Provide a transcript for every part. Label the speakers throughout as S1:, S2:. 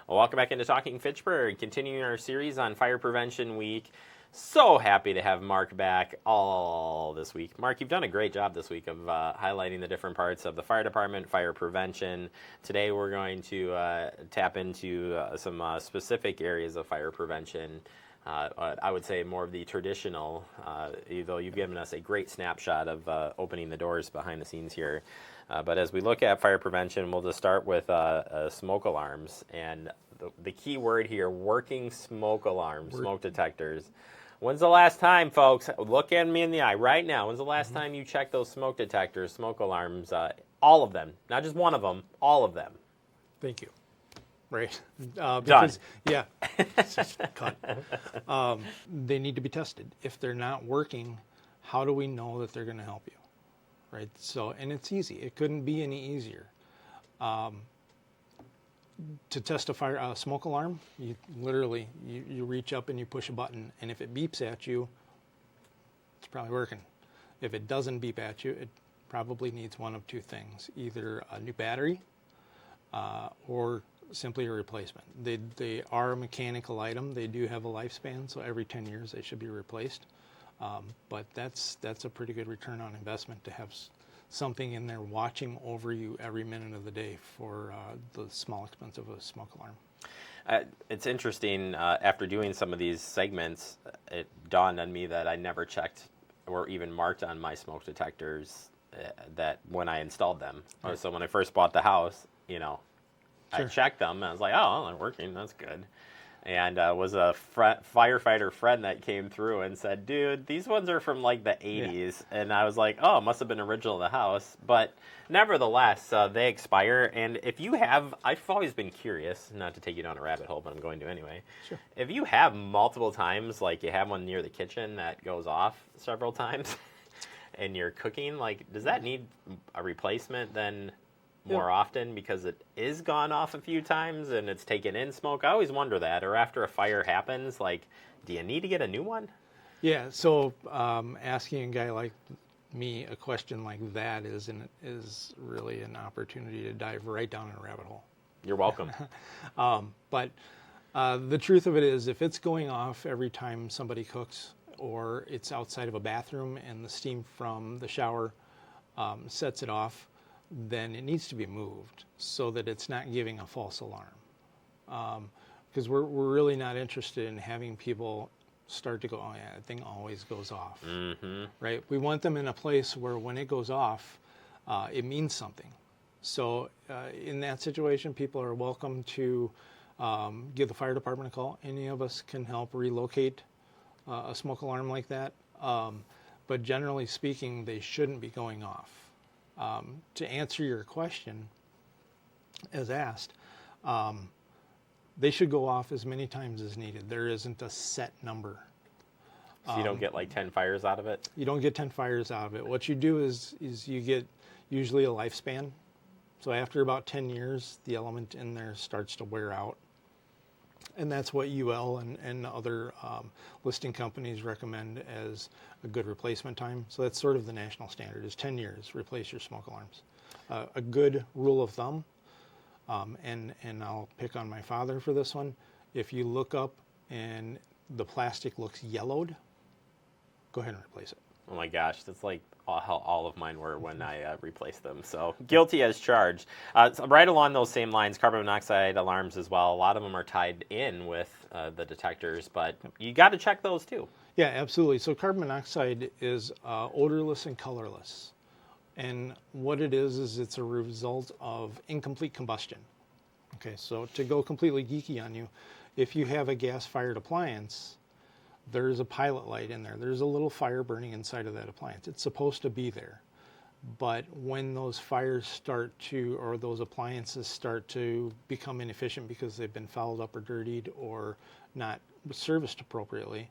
S1: Well, welcome back into Talking Fitchburg, continuing our series on Fire Prevention Week. So happy to have Mark back all this week. Mark, you've done a great job this week of highlighting the different parts of the fire department, fire prevention. Today we're going to tap into some specific areas of fire prevention. I would say more of the traditional, though you've given us a great snapshot of opening the doors behind the scenes here. But as we look at fire prevention, we'll just start with smoke alarms. And the key word here, working smoke alarms, smoke detectors. When's the last time, folks, look at me in the eye right now, when's the last time you checked those smoke detectors, smoke alarms, all of them, not just one of them, all of them?
S2: Thank you. Right.
S1: Done.
S2: Yeah. Cut. They need to be tested. If they're not working, how do we know that they're going to help you? Right. So, and it's easy. It couldn't be any easier. To test a smoke alarm, you literally you reach up and you push a button, and if it beeps at you, it's probably working. If it doesn't beep at you, it probably needs one of two things: either a new battery, or simply a replacement. They are a mechanical item. They do have a lifespan, so every 10 years they should be replaced. But that's a pretty good return on investment to have something in there watching over you every minute of the day for the small expense of a smoke alarm.
S1: It's interesting, after doing some of these segments, it dawned on me that I never checked or even marked on my smoke detectors that when I installed them. Right. So when I first bought the house, sure. I checked them and I was like, oh, they're working, that's good. And was a firefighter friend that came through and said, dude, these ones are from like the 80s. Yeah. And I was like, oh, it must have been original to the house. But nevertheless, they expire. And if you have, I've always been curious, not to take you down a rabbit hole, but I'm going to anyway.
S2: Sure.
S1: If you have multiple times, like you have one near the kitchen that goes off several times and you're cooking, like does that need a replacement then? More often because it is gone off a few times and it's taken in smoke? I always wonder that. Or after a fire happens, like, do you need to get a new one?
S2: Yeah, so asking a guy like me a question like that is really an opportunity to dive right down in a rabbit hole.
S1: You're welcome.
S2: But the truth of it is, if it's going off every time somebody cooks, or it's outside of a bathroom and the steam from the shower sets it off, then it needs to be moved so that it's not giving a false alarm. Because we're really not interested in having people start to go, oh yeah, that thing always goes off. Mm-hmm. Right? We want them in a place where when it goes off, it means something. So in that situation, people are welcome to give the fire department a call. Any of us can help relocate a smoke alarm like that. But generally speaking, they shouldn't be going off. To answer your question, as asked, they should go off as many times as needed. There isn't a set number.
S1: So you don't get like 10 fires out of it?
S2: You don't get 10 fires out of it. What you do is you get usually a lifespan. So after about 10 years, the element in there starts to wear out. And that's what UL and other listing companies recommend as a good replacement time. So that's sort of the national standard, is 10 years, replace your smoke alarms. A good rule of thumb, and I'll pick on my father for this one, if you look up and the plastic looks yellowed, go ahead and replace it.
S1: Oh my gosh, that's like how all of mine were when I replaced them. So guilty as charged. So right along those same lines, carbon monoxide alarms as well. A lot of them are tied in with the detectors, but you got to check those too.
S2: Yeah, absolutely. So carbon monoxide is odorless and colorless. And what it is it's a result of incomplete combustion. Okay, so to go completely geeky on you, if you have a gas-fired appliance, there's a pilot light in there. There's a little fire burning inside of that appliance. It's supposed to be there. But when those fires start to, or those appliances start to become inefficient because they've been fouled up or dirtied or not serviced appropriately,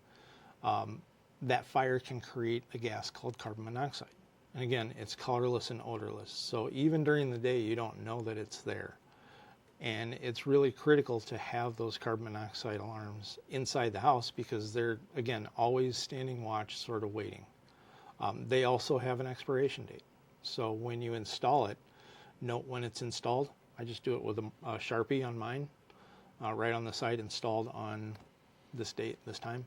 S2: that fire can create a gas called carbon monoxide. And again, it's colorless and odorless. So even during the day, you don't know that it's there. And it's really critical to have those carbon monoxide alarms inside the house because they're, again, always standing watch, sort of waiting. They also have an expiration date. So when you install it, note when it's installed. I just do it with a Sharpie on mine. right on the site, installed on this date, this time.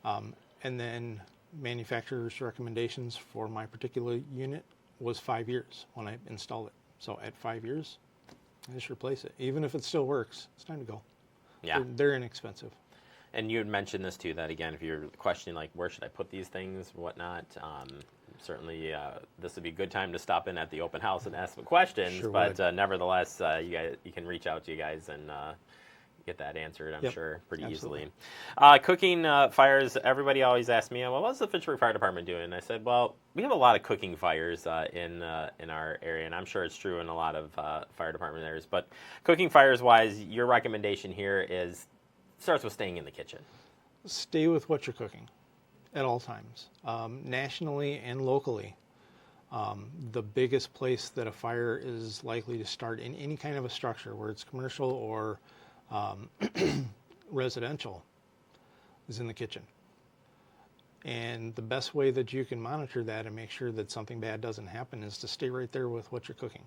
S2: And then manufacturer's recommendations for my particular unit was 5 years when I installed it. So at 5 years, I just replace it. Even if it still works, it's time to go.
S1: Yeah.
S2: They're inexpensive.
S1: And you had mentioned this too, that again, if you're questioning like where should I put these things, whatnot, certainly this would be a good time to stop in at the open house and ask some questions.
S2: Sure
S1: but
S2: would.
S1: nevertheless, you can reach out to you guys and get that answered, I'm sure, pretty
S2: Absolutely.
S1: easily. Cooking fires, everybody always asks me, well, what's the Fitchburg Fire Department doing? And I said, well, we have a lot of cooking fires in our area, and I'm sure it's true in a lot of fire department areas. But cooking fires-wise, your recommendation here starts with staying in the kitchen.
S2: Stay with what you're cooking at all times, nationally and locally. The biggest place that a fire is likely to start in any kind of a structure, where it's commercial or residential, is in the kitchen. And the best way that you can monitor that and make sure that something bad doesn't happen is to stay right there with what you're cooking.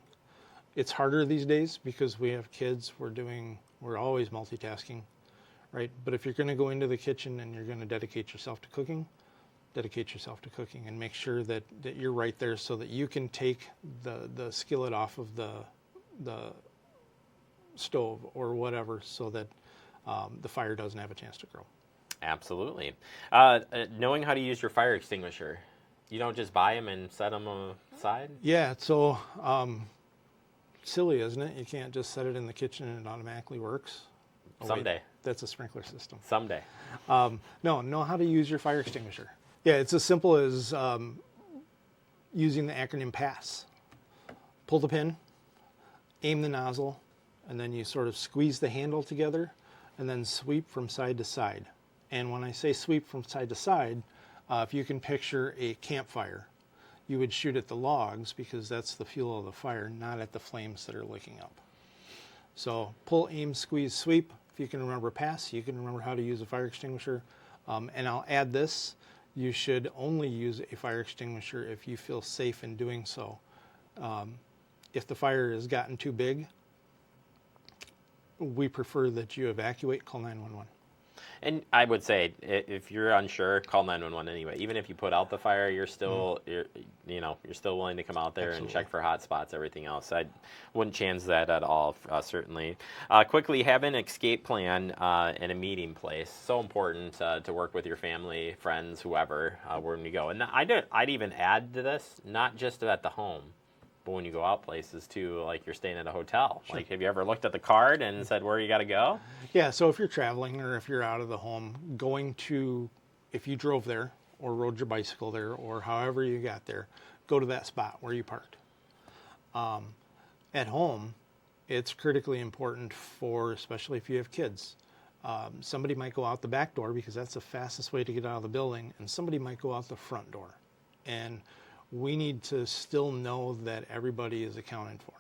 S2: It's harder these days because we have kids, we're always multitasking, right? But if you're going to go into the kitchen and you're going to dedicate yourself to cooking and make sure that you're right there so that you can take the skillet off of the stove or whatever, so that the fire doesn't have a chance to grow.
S1: Absolutely. Knowing how to use your fire extinguisher. You don't just buy them and set them aside?
S2: Yeah, so silly, isn't it? You can't just set it in the kitchen and it automatically works. Oh,
S1: Someday.
S2: wait, that's a sprinkler system.
S1: Someday.
S2: No, know how to use your fire extinguisher. Yeah, it's as simple as using the acronym PASS. Pull the pin, aim the nozzle, and then you sort of squeeze the handle together and then sweep from side to side. And when I say sweep from side to side, if you can picture a campfire, you would shoot at the logs because that's the fuel of the fire, not at the flames that are licking up. So pull, aim, squeeze, sweep. If you can remember PASS, you can remember how to use a fire extinguisher. And I'll add this. You should only use a fire extinguisher if you feel safe in doing so. If the fire has gotten too big, we prefer that you evacuate, call 911.
S1: And I would say, if you're unsure, call 911 anyway. Even if you put out the fire, you're still you're still willing to come out there
S2: Absolutely.
S1: and check for hot spots, everything else. I wouldn't chance that at all, certainly. Quickly, have an escape plan and a meeting place. So important to work with your family, friends, whoever, when you go. And I'd even add to this, not just at the home, but when you go out places too, like you're staying at a hotel.
S2: Sure.
S1: Like, have you ever looked at the card and said where you got to go?
S2: Yeah, so if you're traveling or if you're out of the home, if you drove there or rode your bicycle there or however you got there, go to that spot where you parked. At home, it's critically important especially if you have kids. Somebody might go out the back door because that's the fastest way to get out of the building, and somebody might go out the front door. And we need to still know that everybody is accounted for.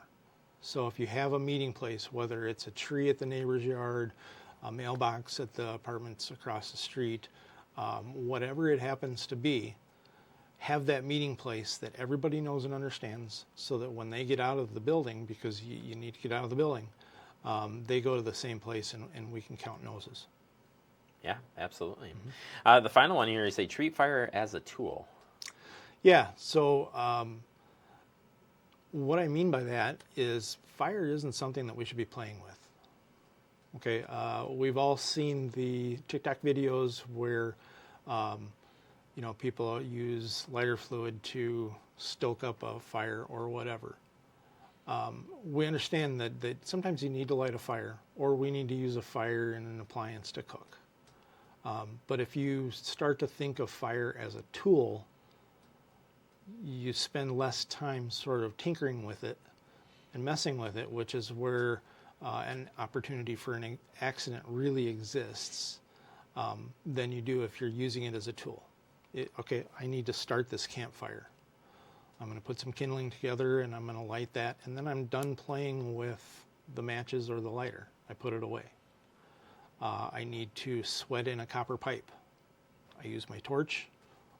S2: So if you have a meeting place, whether it's a tree at the neighbor's yard, a mailbox at the apartments across the street, whatever it happens to be, have that meeting place that everybody knows and understands, so that when they get out of the building, because you need to get out of the building, they go to the same place and we can count noses.
S1: Yeah, absolutely. Mm-hmm. The final one here is say treat fire as a tool.
S2: Yeah, so what I mean by that is fire isn't something that we should be playing with. Okay, we've all seen the TikTok videos where people use lighter fluid to stoke up a fire or whatever. We understand that sometimes you need to light a fire, or we need to use a fire in an appliance to cook. But if you start to think of fire as a tool, you spend less time sort of tinkering with it and messing with it, which is where an opportunity for an accident really exists, than you do if you're using it as a tool. Okay, I need to start this campfire. I'm going to put some kindling together and I'm going to light that, and then I'm done playing with the matches or the lighter. I put it away. I need to sweat in a copper pipe. I use my torch,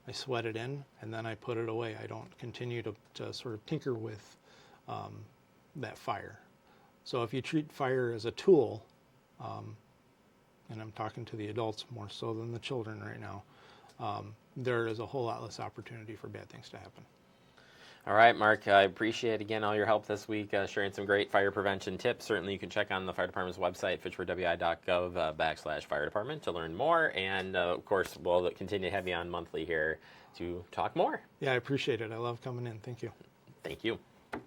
S2: I sweat it in, and then I put it away. I don't continue to sort of tinker with that fire. So if you treat fire as a tool, and I'm talking to the adults more so than the children right now, there is a whole lot less opportunity for bad things to happen.
S1: All right, Mark, I appreciate, again, all your help this week, sharing some great fire prevention tips. Certainly you can check on the fire department's website, fitchburgwi.gov/fire department, to learn more. And, of course, we'll continue to have you on monthly here to talk more.
S2: Yeah, I appreciate it. I love coming in. Thank you.
S1: Thank you.